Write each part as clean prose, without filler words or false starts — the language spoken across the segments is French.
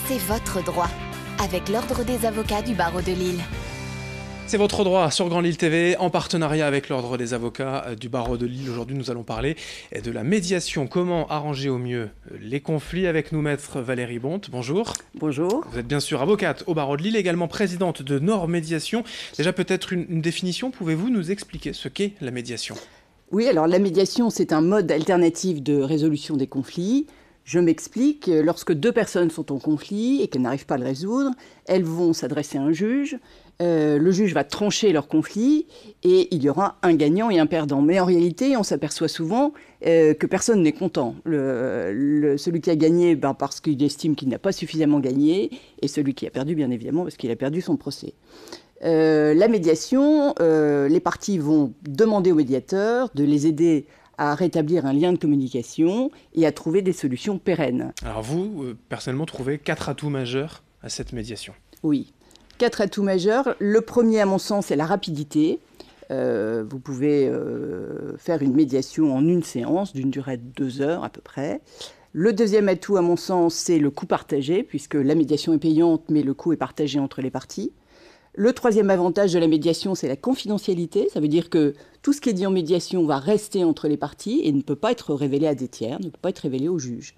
C'est votre droit, avec l'Ordre des avocats du barreau de Lille. C'est votre droit sur Grand Lille TV, en partenariat avec l'Ordre des avocats du barreau de Lille. Aujourd'hui, nous allons parler de la médiation. Comment arranger au mieux les conflits avec nous, maître Valérie Bonte. Bonjour. Bonjour. Vous êtes bien sûr avocate au barreau de Lille, également présidente de Nord Médiation. Déjà, peut-être une définition. Pouvez-vous nous expliquer ce qu'est la médiation ? Oui, alors la médiation, c'est un mode alternatif de résolution des conflits. Je m'explique, lorsque deux personnes sont en conflit et qu'elles n'arrivent pas à le résoudre, elles vont s'adresser à un juge. Le juge va trancher leur conflit et il y aura un gagnant et un perdant. Mais en réalité, on s'aperçoit souvent que personne n'est content. Celui qui a gagné, parce qu'il estime qu'il n'a pas suffisamment gagné, et celui qui a perdu, bien évidemment, parce qu'il a perdu son procès. La médiation, les parties vont demander au médiateur de les aider à rétablir un lien de communication et à trouver des solutions pérennes. Alors vous, personnellement, trouvez 4 atouts majeurs à cette médiation. Oui, 4 atouts majeurs. Le premier, à mon sens, c'est la rapidité. Vous pouvez faire une médiation en une séance, d'une durée de 2 heures à peu près. Le deuxième atout, à mon sens, c'est le coût partagé, puisque la médiation est payante, mais le coût est partagé entre les parties. Le troisième avantage de la médiation, c'est la confidentialité. Ça veut dire que tout ce qui est dit en médiation va rester entre les parties et ne peut pas être révélé à des tiers, ne peut pas être révélé au juge.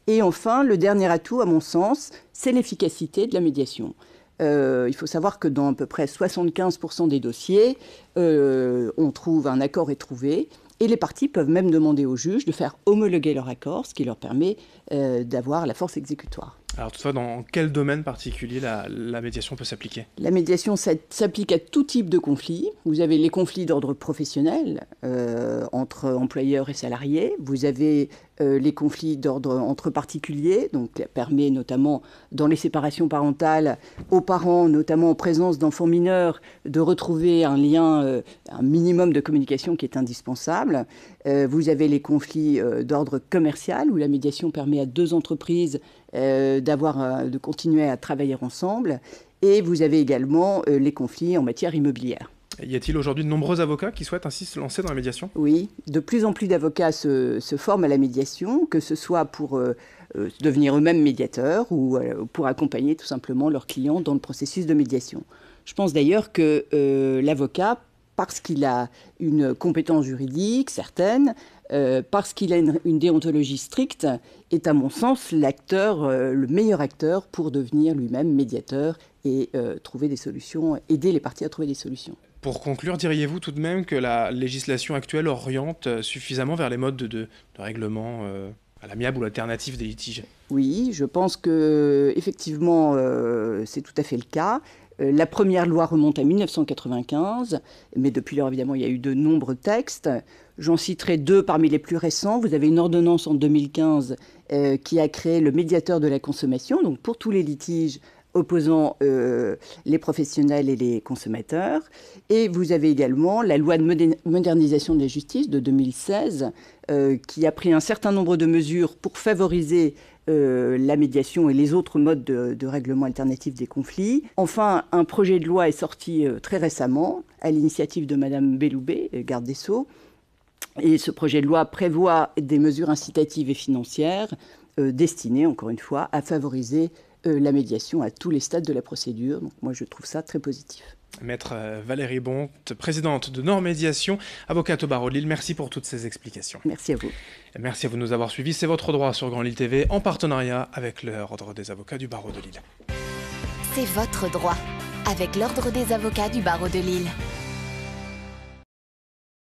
Et enfin, le dernier atout, à mon sens, c'est l'efficacité de la médiation. Il faut savoir que dans à peu près 75% des dossiers, on trouve un accord est trouvé. Et les parties peuvent même demander au juge de faire homologuer leur accord, ce qui leur permet d'avoir la force exécutoire. Alors toutefois, dans quel domaine particulier la médiation peut s'appliquer ? La médiation s'applique à tout type de conflits. Vous avez les conflits d'ordre professionnel entre employeurs et salariés. Vous avez les conflits d'ordre entre particuliers, donc ça permet notamment dans les séparations parentales aux parents, notamment en présence d'enfants mineurs, de retrouver un lien, un minimum de communication qui est indispensable. Vous avez les conflits d'ordre commercial où la médiation permet à deux entreprises de continuer à travailler ensemble. Et vous avez également les conflits en matière immobilière. Y a-t-il aujourd'hui de nombreux avocats qui souhaitent ainsi se lancer dans la médiation ? Oui, de plus en plus d'avocats se forment à la médiation, que ce soit pour devenir eux-mêmes médiateurs ou pour accompagner tout simplement leurs clients dans le processus de médiation. Je pense d'ailleurs que l'avocat, parce qu'il a une compétence juridique certaine, parce qu'il a une déontologie stricte, est à mon sens le meilleur acteur pour devenir lui-même médiateur et trouver des solutions, aider les parties à trouver des solutions. Pour conclure, diriez-vous tout de même que la législation actuelle oriente suffisamment vers les modes de règlement à l'amiable ou alternatif des litiges ? Oui, je pense que effectivement, c'est tout à fait le cas. La première loi remonte à 1995, mais depuis lors, évidemment, il y a eu de nombreux textes. J'en citerai 2 parmi les plus récents. Vous avez une ordonnance en 2015 qui a créé le médiateur de la consommation, donc pour tous les litiges opposant les professionnels et les consommateurs. Et vous avez également la loi de modernisation de la justice de 2016 qui a pris un certain nombre de mesures pour favoriser la médiation et les autres modes de règlement alternatif des conflits. Enfin, un projet de loi est sorti très récemment à l'initiative de Madame Belloubet, garde des Sceaux. Et ce projet de loi prévoit des mesures incitatives et financières destinées, encore une fois, à favoriser la médiation à tous les stades de la procédure. Donc moi, je trouve ça très positif. Maître Valérie Bonte, présidente de Nord Médiation, avocate au barreau de Lille, merci pour toutes ces explications. Merci à vous. Et merci à vous de nous avoir suivis. C'est votre droit sur Grand Lille TV, en partenariat avec l'Ordre des avocats du barreau de Lille. C'est votre droit, avec l'Ordre des avocats du barreau de Lille.